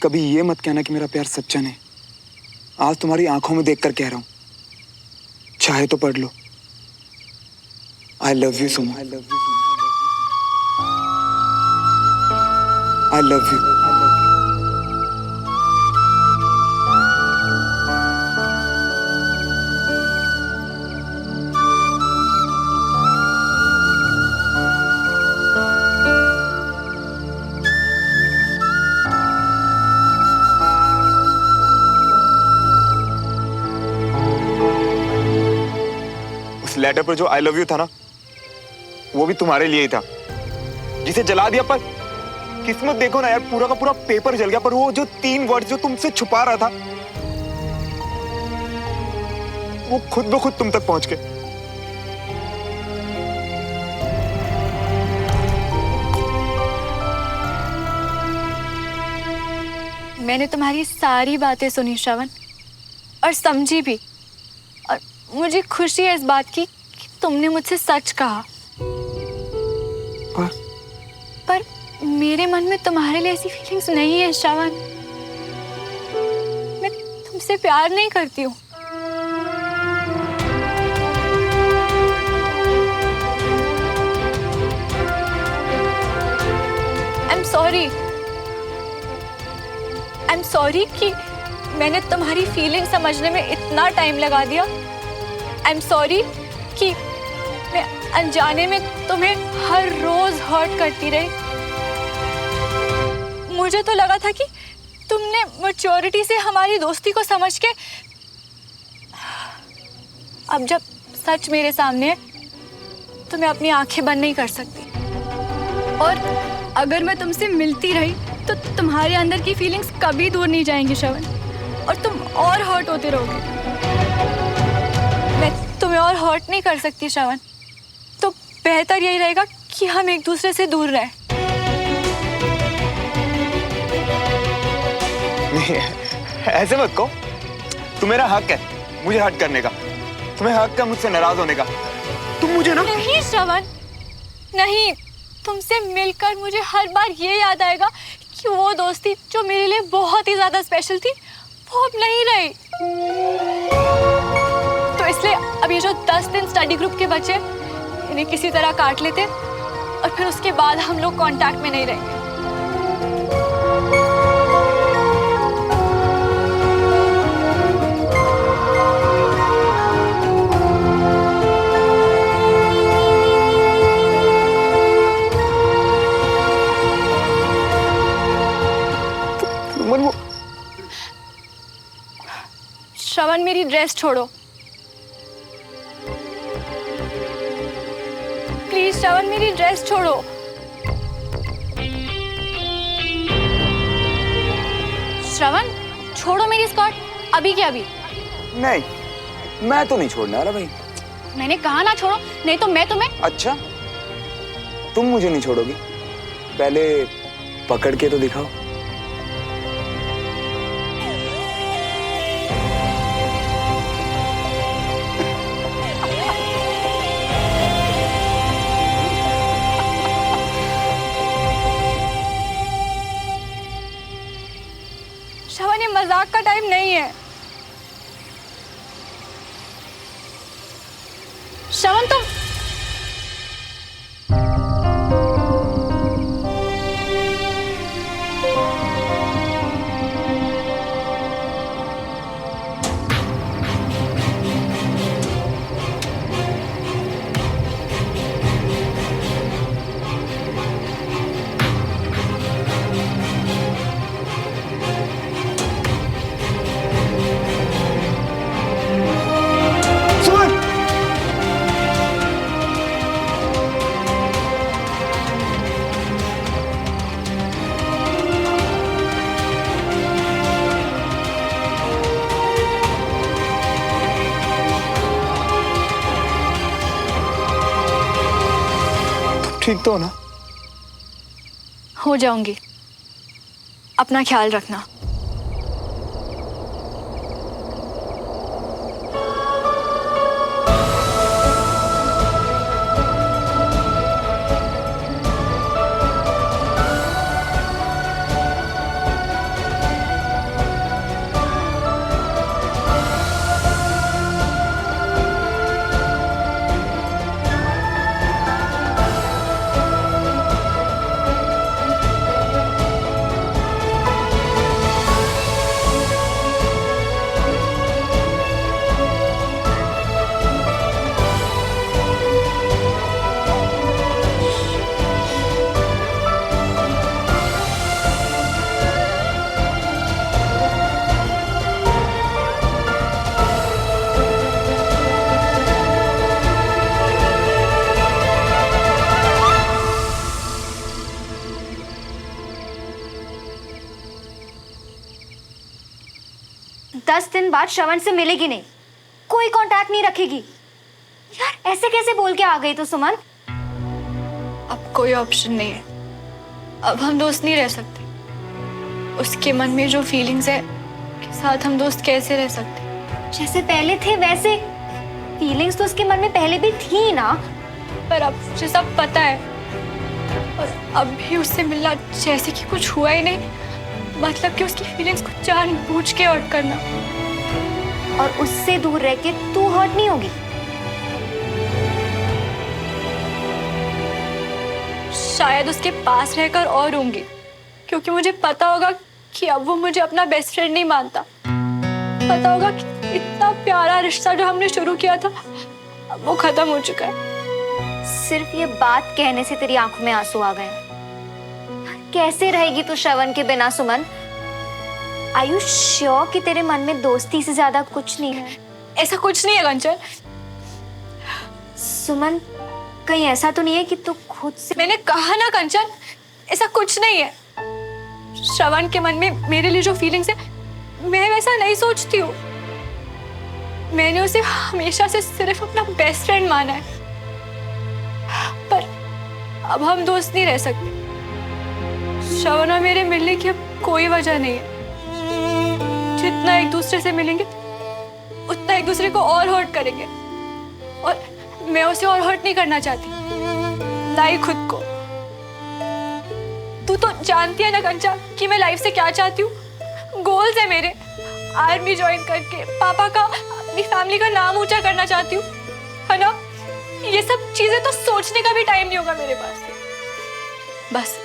कभी ये मत कहना कि मेरा प्यार सच्चा नहीं। आज तुम्हारी आंखों में देखकर कह रहा हूं, चाहे तो पढ़ लो। I love you Suman, I love you, I love you. Letter पर जो आई लव यू था ना, वो भी तुम्हारे लिए ही था, जिसे जला दिया। पर किस्मत देखो ना यार, पूरा का पूरा पेपर जल गया, पर वो जो 3 वर्ड जो तुमसे छुपा रहा था, वो खुद ब खुद तुम तक पहुंच गए। मैंने तुम्हारी सारी बातें सुनी श्रवण, और समझी भी, और मुझे खुशी है इस बात की कि तुमने मुझसे सच कहा। पर मेरे मन में तुम्हारे लिए ऐसी फीलिंग्स नहीं है श्रवण। मैं तुमसे प्यार नहीं करती हूँ। आई एम सॉरी कि मैंने तुम्हारी फीलिंग समझने में इतना टाइम लगा दिया। आई एम सॉरी कि मैं अनजाने में तुम्हें हर रोज हर्ट करती रही। मुझे तो लगा था कि तुमने मैच्योरिटी से हमारी दोस्ती को समझ के, अब जब सच मेरे सामने है तो मैं अपनी आंखें बंद नहीं कर सकती। और अगर मैं तुमसे मिलती रही तो तुम्हारे अंदर की फीलिंग्स कभी दूर नहीं जाएंगी श्रवण, और तुम और हर्ट होते रहोगे। मैं तुम्हें और हर्ट नहीं कर सकती श्रवण, तो बेहतर यही रहेगा कि हम एक दूसरे से दूर रहें। नहीं, ऐसे मत कहो। तुम्हारा हक है मुझे हर्ट करने का, तुम्हें हक है मुझसे नाराज होने का। तुम मुझे ना। नहीं श्रवण, नहीं। तुमसे मिलकर मुझे हर बार ये याद आएगा कि वो दोस्ती जो मेरे लिए बहुत ही ज्यादा स्पेशल थी, वो अब नहीं रही। तो इसलिए अब ये जो 10 दिन स्टडी ग्रुप के बचे, इन्हें किसी तरह काट लेते, और फिर उसके बाद हम लोग कांटेक्ट में नहीं रहेंगे। श्रवण, मेरी ड्रेस छोड़ो प्लीज। श्रवण, मेरी ड्रेस छोड़ो। श्रवण, छोड़ो मेरी स्कर्ट अभी के अभी। नहीं, मैं तो नहीं छोड़ने वाला भाई। मैंने कहा ना छोड़ो, नहीं तो मैं तुम्हें। अच्छा, तुम मुझे नहीं छोड़ोगी? पहले पकड़ के तो दिखाओ। श्रवण, ये मजाक का टाइम नहीं है। श्रवण, तुम ठीक तो हो ना? हो जाऊंगी। अपना ख्याल रखना। 10 दिन बाद श्रवण से मिलेगी नहीं, कोई कांटेक्ट नहीं रखेगी। यार ऐसे कैसे बोल के आ गई तो सुमन? अब कोई ऑप्शन नहीं है, अब हम दोस्त नहीं रह सकते। उसके मन में जो फीलिंग्स है के साथ हम दोस्त कैसे रह सकते? जैसे पहले थे वैसे फीलिंग्स तो उसके मन में पहले भी थी ना। पर अब मुझे सब पता है, और अब भी उससे मिलना जैसे कि कुछ हुआ ही नहीं, मतलब कि उसकी फीलिंग्स को जानबूझ के हर्ट करना। और उससे दूर रह के तू हर्ट नहीं होगी। शायद उसके पास रहकर और होंगी, क्योंकि मुझे पता होगा कि अब वो मुझे अपना बेस्ट फ्रेंड नहीं मानता। पता होगा कि इतना प्यारा रिश्ता जो हमने शुरू किया था अब वो खत्म हो चुका है। सिर्फ ये बात कहने से तेरी आंखों में आंसू आ गए। कैसे रहेगी तू श्रवण के बिना सुमन? आर यू श्योर कि तेरे मन में दोस्ती से ज्यादा कुछ नहीं है? ऐसा कुछ नहीं है कंचन। सुमन कहीं ऐसा तो नहीं है कि तू खुद से? मैंने कहा ना कंचन, ऐसा कुछ नहीं है। श्रवण के मन में मेरे लिए जो फीलिंग्स है मैं वैसा नहीं सोचती हूँ। मैंने उसे हमेशा से सिर्फ अपना बेस्ट फ्रेंड माना है, पर अब हम दोस्त नहीं रह सकते। श्रवण और मेरे मिलने की अब कोई वजह नहीं है। जितना एक दूसरे से मिलेंगे उतना एक दूसरे को और हर्ट करेंगे, और मैं उसे और हर्ट नहीं करना चाहती, ना ही खुद को। तू तो जानती है ना कंचा कि मैं लाइफ से क्या चाहती हूँ। गोल्स है मेरे, आर्मी ज्वाइन करके पापा का, अपनी फैमिली का नाम ऊंचा करना चाहती हूँ, है ना। ये सब चीजें तो सोचने का भी टाइम नहीं होगा मेरे पास। बस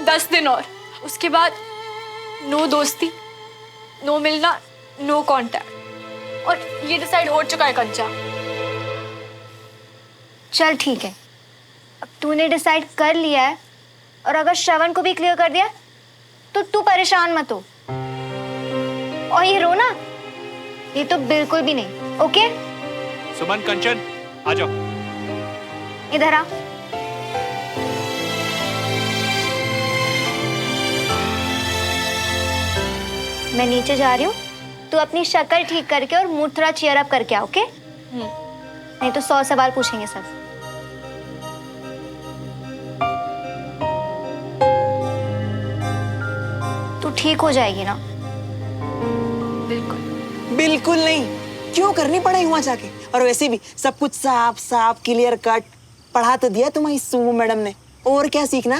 10 दिन और, उसके बाद नो दोस्ती, नो मिलना, नो कांटेक्ट। और ये डिसाइड हो चुका है कंचा। चल ठीक है, अब तूने डिसाइड कर लिया है, और अगर श्रवण को भी क्लियर कर दिया तो तू परेशान मत हो। और ये रोना, ये तो बिल्कुल भी नहीं। ओके सुमन, कंचन, आ जाओ। इधर आ। मैं नीचे जा रही हूँ, तू अपनी शक्ल ठीक करके और मूड थोड़ा चीयर अप करके आ। ओके? नहीं तो 100 सवाल पूछेंगे सब। तू ठीक हो जाएगी ना? बिल्कुल। बिल्कुल नहीं, क्यों करनी पड़े वहां जाके? और वैसे भी सब कुछ साफ साफ क्लियर कट पढ़ा तो दिया तुम्हारी सुमो मैडम ने, और क्या सीखना?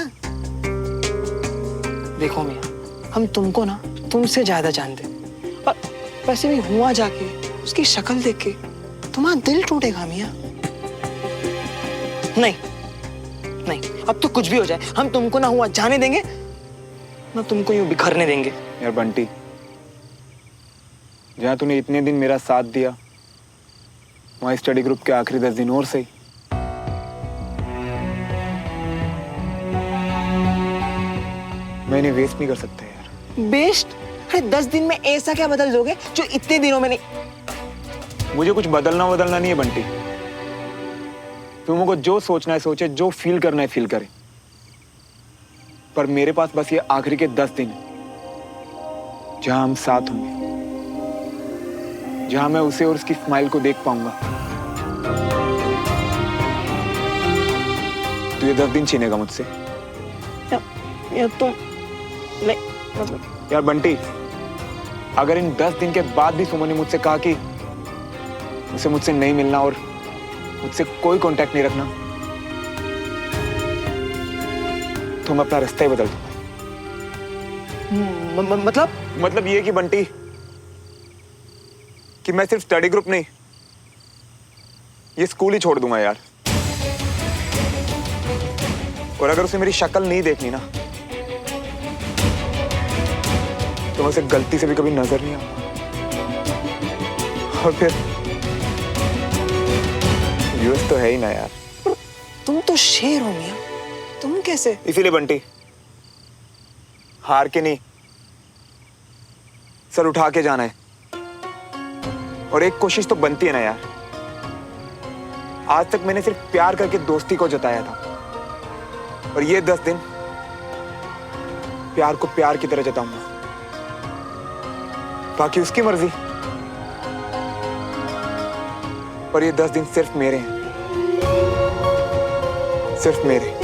देखो मियां, हम तुमको ना तुमसे ज्यादा जानते, और वैसे भी हुआ जाके उसकी शक्ल देख के तुम्हारा दिल टूटेगा मियां। नहीं नहीं, अब तो कुछ भी हो जाए हम तुमको ना हुआ जाने देंगे, ना तुमको यूं बिखरने देंगे। यार बंटी, जहाँ तूने इतने दिन मेरा साथ दिया, वहाँ स्टडी ग्रुप के आखिरी 10 दिन और सही। मैं इन्हें वेस्ट नहीं कर सकता यार। बेस्ट? अरे 10 दिन में ऐसा क्या बदल दोगे जो इतने दिनों में नहीं? मुझे कुछ बदलना नहीं है बंटी। तुमको जो सोचना है सोचे, जो फील करना है फील करे, पर मेरे पास बस ये आखिरी के 10 दिन जहां हम साथ होंगे, जहां मैं उसे और उसकी स्माइल को देख पाऊंगा। तो ये 10 दिन छीनेगा मुझसे? या तुम नहीं, मतलब यार बंटी, अगर इन 10 दिन के बाद भी सुमन ने मुझसे कहा कि उसे मुझसे नहीं मिलना और मुझसे कोई कांटेक्ट नहीं रखना, तो मैं अपना रास्ता ही बदल दूंगा। मतलब ये कि बंटी, कि मैं सिर्फ स्टडी ग्रुप नहीं, ये स्कूल ही छोड़ दूंगा यार। और अगर उसे मेरी शक्ल नहीं देखनी ना, तो मैं उसे गलती से भी कभी नजर नहीं आऊंगा। और फिर यूएस तो है ही ना यार। तुम तो शेर हो मियां, तुम कैसे? इसीलिए बंटी, हार के नहीं, सर उठा के जाना है। और एक कोशिश तो बनती है ना यार। आज तक मैंने सिर्फ प्यार करके दोस्ती को जताया था, और ये 10 दिन प्यार को प्यार की तरह जताऊंगा। बाकी उसकी मर्जी। पर ये 10 दिन सिर्फ मेरे हैं, सिर्फ मेरे।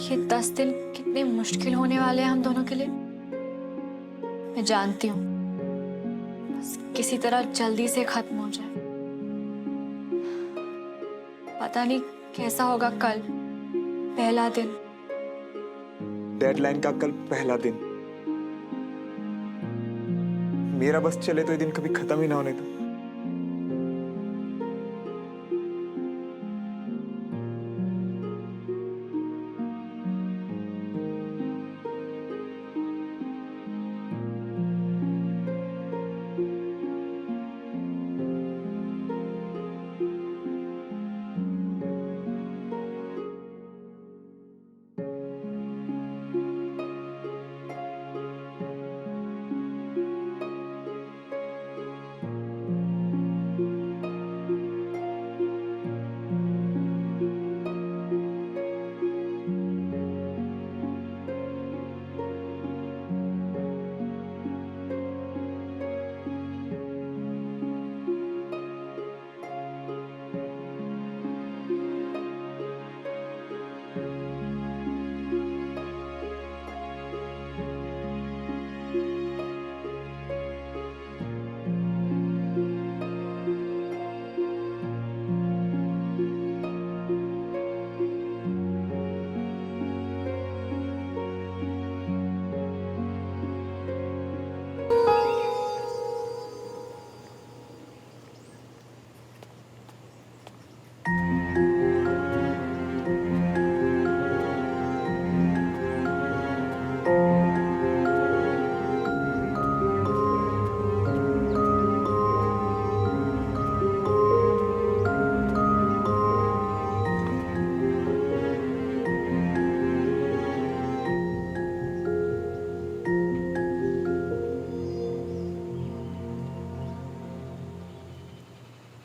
ये 10 दिन कितने मुश्किल होने वाले हैं हम दोनों के लिए, मैं जानती हूँ। बस किसी तरह जल्दी से खत्म हो जाए। पता नहीं कैसा होगा कल, पहला दिन। डेडलाइन का कल पहला दिन। मेरा बस चले तो ये दिन कभी खत्म ही ना होने दो।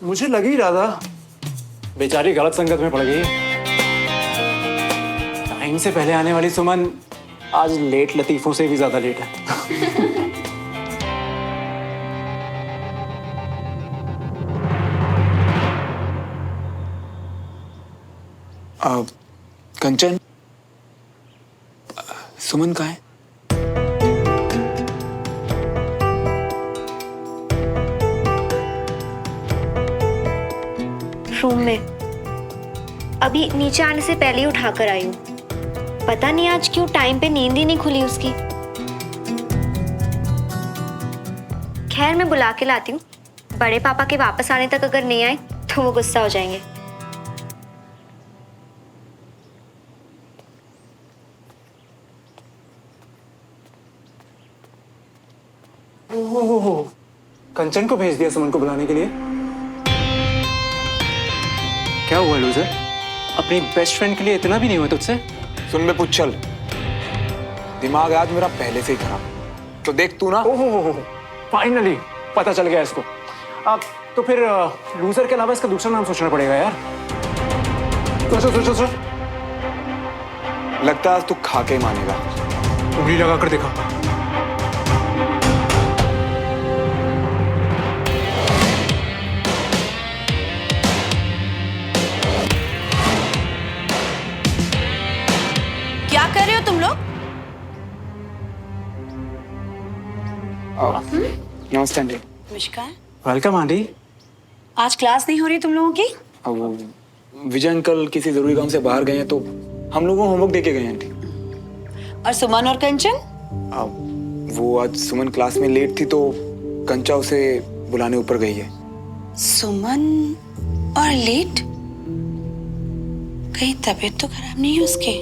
मुझे लग ही रहा था बेचारी गलत संगत में पड़ गई है। टाइम से पहले आने वाली सुमन आज लेट लतीफों से भी ज्यादा लेट है। कंचन, सुमन कहाँ है? रूम में। अभी नीचे आने से पहले ही उठाकर आई हूँ। पता नहीं आज क्यों टाइम पे नींद ही नहीं खुली उसकी। खैर मैं बुला के लाती हूँ। बड़े पापा के वापस आने तक अगर नहीं आए तो वो गुस्सा हो जाएंगे। ओह, कंचन को भेज दिया सुमन को बुलाने के लिए। क्या हुआ लूजर? अपनी बेस्ट फ्रेंड के लिए इतना भी नहीं हुआ तुझसे? सुन बे पुच्छल, दिमाग आज मेरा पहले से ही खराब, तो देख तू ना। ओह, फाइनली पता चल गया इसको। अब तो फिर लूजर के अलावा इसका दूसरा नाम सोचना पड़ेगा यार। सोच। लगता है आज तू खा के ही मानेगा। उंगली लगा कर देखा। क्या कर रहे हो तुम लोग? नमस्ते आंटी। नमस्कार। Welcome aunty. आज क्लास नहीं हो रही तुम लोगों की? अब वो विजय अंकल किसी जरूरी काम से बाहर गए हैं, तो हम लोगों को होमवर्क देके गए हैं आंटी। और सुमन और कंचन? अब वो आज सुमन क्लास में लेट थी, तो कंचा उसे बुलाने ऊपर गई है। सुमन और लेट? कहीं तबीयत तो खराब नहीं है उसके?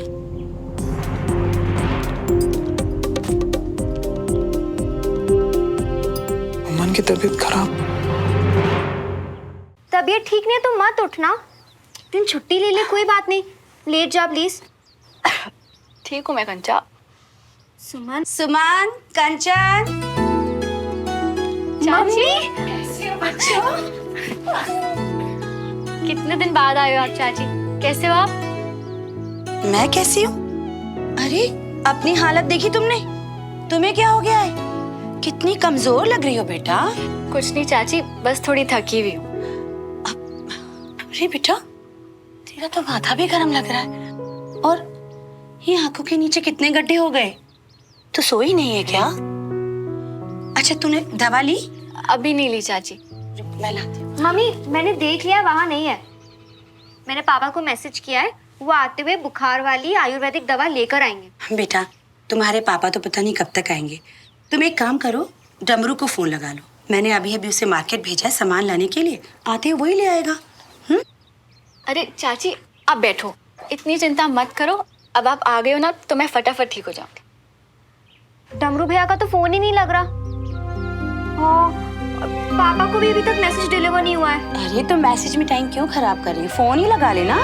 मन की तबीयत खराब? तबीयत ठीक नहीं है तो मत उठना, दिन छुट्टी ले ले, कोई बात नहीं, लेट जा प्लीज। ठीक हूँ मैं कंचा। सुमन। सुमन, कंचन। चाची कितने दिन बाद आए हो आप चाची, कैसे हो आप? मैं कैसी हूँ? अरे अपनी हालत देखी तुमने? तुम्हें क्या हो गया है? कितनी कमजोर लग रही हो बेटा। कुछ नहीं चाची, बस थोड़ी थकी हुई हूँ। अरे बेटा, तेरा तो माथा भी गर्म लग रहा है और ये आंखों के नीचे कितने गड्ढे हो गए। तो सोई नहीं है क्या? अच्छा तूने दवा ली? अभी नहीं ली चाची। मैं लाती हूँ। मम्मी मैंने देख लिया, वहाँ नहीं है। मैंने पापा को मैसेज किया है, वो आते हुए बुखार वाली आयुर्वेदिक दवा लेकर आएंगे। बेटा तुम्हारे पापा तो पता नहीं कब तक आएंगे। तुम एक काम करो, डमरू को फोन लगा लो। मैंने अभी अभी उसे मार्केट भेजा है सामान लाने के लिए, आते वही ले आएगा। अरे चाची आप बैठो, इतनी चिंता मत करो। अब आप आ गए हो ना तो मैं फटाफट ठीक हो जाऊंगी। डमरू भैया का तो फोन ही नहीं लग रहा। हाँ, पापा को भी अभी तक मैसेज डिलीवर नहीं हुआ है। अरे तो मैसेज में टाइम क्यों खराब कर रही है? फोन ही लगा लेना।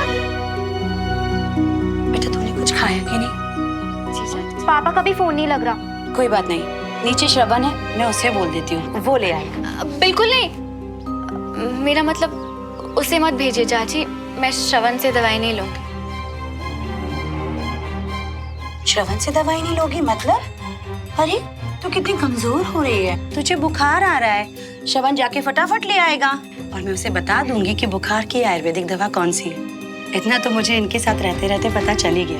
बेटा तूने कुछ खाया कि नहीं? जी चाची। पापा का भी फोन नहीं लग रहा। कोई बात नहीं, नीचे श्रवण है, मैं उसे बोल देती हूँ, वो ले आएगा। बिल्कुल नहीं, मेरा मतलब उसे मत भेजिए चाची, मैं श्रवण से दवाई नहीं लूंगी। श्रवण से दवाई नहीं लोगी मतलब? अरे तू कितनी कमजोर हो रही है, तुझे बुखार आ रहा है। श्रवण जाके फटाफट ले आएगा और मैं उसे बता दूंगी कि बुखार की आयुर्वेदिक दवा कौन सी है। इतना तो मुझे इनके साथ रहते रहते पता चल ही गया।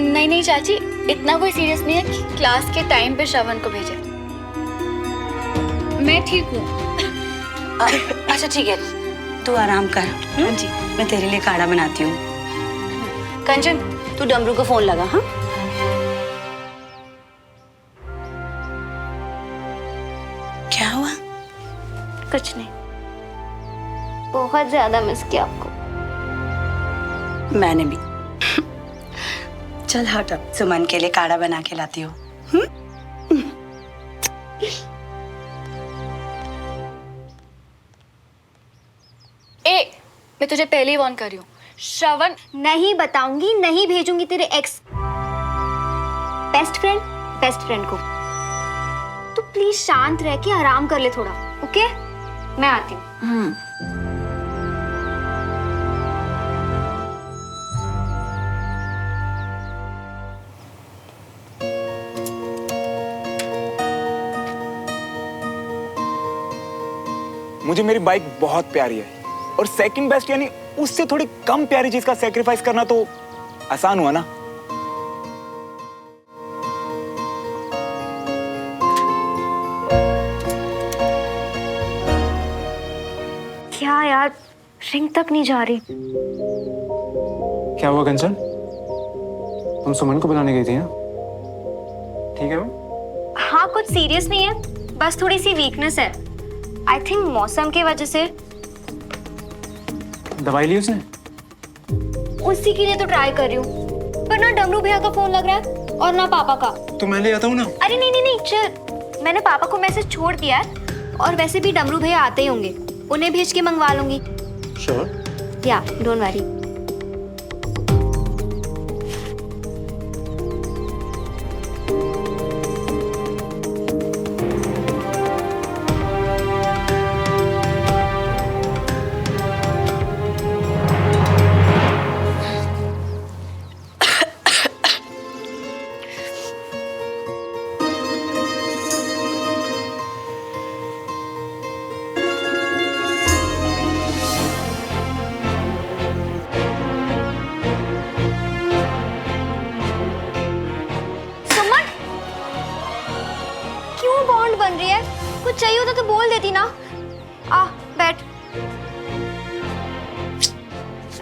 नहीं नहीं चाची, इतना कोई सीरियस नहीं है कि क्लास के टाइम पे श्रवण को भेजे। मैं ठीक हूँ। अच्छा ठीक है, तू आराम कर। हाँ जी, मैं तेरे लिए काढ़ा बनाती हूँ। कंचन तू डमरू को फोन लगा। हाँ क्या हुआ? कुछ नहीं, बहुत ज्यादा मिस किया आपको। मैंने भी। चल हट, अब सुमन के लिए काढ़ा बना के लाती हूँ। ए, मैं तुझे पहले ही वार्न कर रही हूँ, श्रवण। नहीं बताऊंगी, नहीं भेजूंगी तेरे एक्स बेस्ट फ्रेंड को। तू प्लीज शांत रह के आराम कर ले थोड़ा, ओके? मैं आती हूँ। मुझे मेरी बाइक बहुत प्यारी है और सेकंड बेस्ट यानी उससे थोड़ी कम प्यारी चीज का सैक्रिफाइस करना तो आसान हुआ ना। क्या यार, रिंग तक नहीं जा रही। क्या हुआ कंचन? तुम सुमन को बुलाने गई थी ना? ठीक है वो? हाँ कुछ सीरियस नहीं है, बस थोड़ी सी वीकनेस है। आई थिंक मौसम की वजह से। दवाई ली उसने? उसी के लिए तो ट्राई कर रही हूँ, पर ना डमरू भैया का फोन लग रहा है और ना पापा का। तो मैं ले आता हूँ ना। अरे नहीं नहीं नहीं चल, मैंने पापा को मैसेज छोड़ दिया है और वैसे भी डमरू भैया आते ही होंगे, उन्हें भेज के मंगवा लूंगी। श्योर? या डोंट वरी। बन रही है, कुछ चाहिए होता तो बोल देती ना। आ बैठ।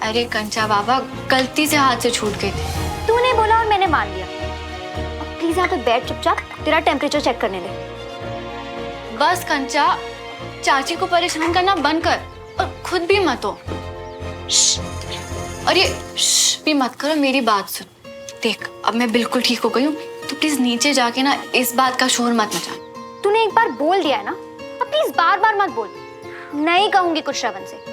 अरे कंचा बाबा, गलती से हाथ से छूट गई थी। तूने बोला और मैंने मान लिया। अब प्लीज यहाँ पे बैठ चुपचाप, तेरा टेम्परेचर चेक करने दे। बस कंचा, चाची को परेशान करना बंद कर और खुद भी मत हो। और ये भी मत करो, मेरी बात सुन। देख अब मैं बिल्कुल ठीक हो गई हूँ, तो प्लीज नीचे जाके ना इस बात का शोर मत मचा। तूने एक बार बोल दिया है ना, अब प्लीज बार बार मत बोल। नहीं कहूंगी कुछ श्रवण से।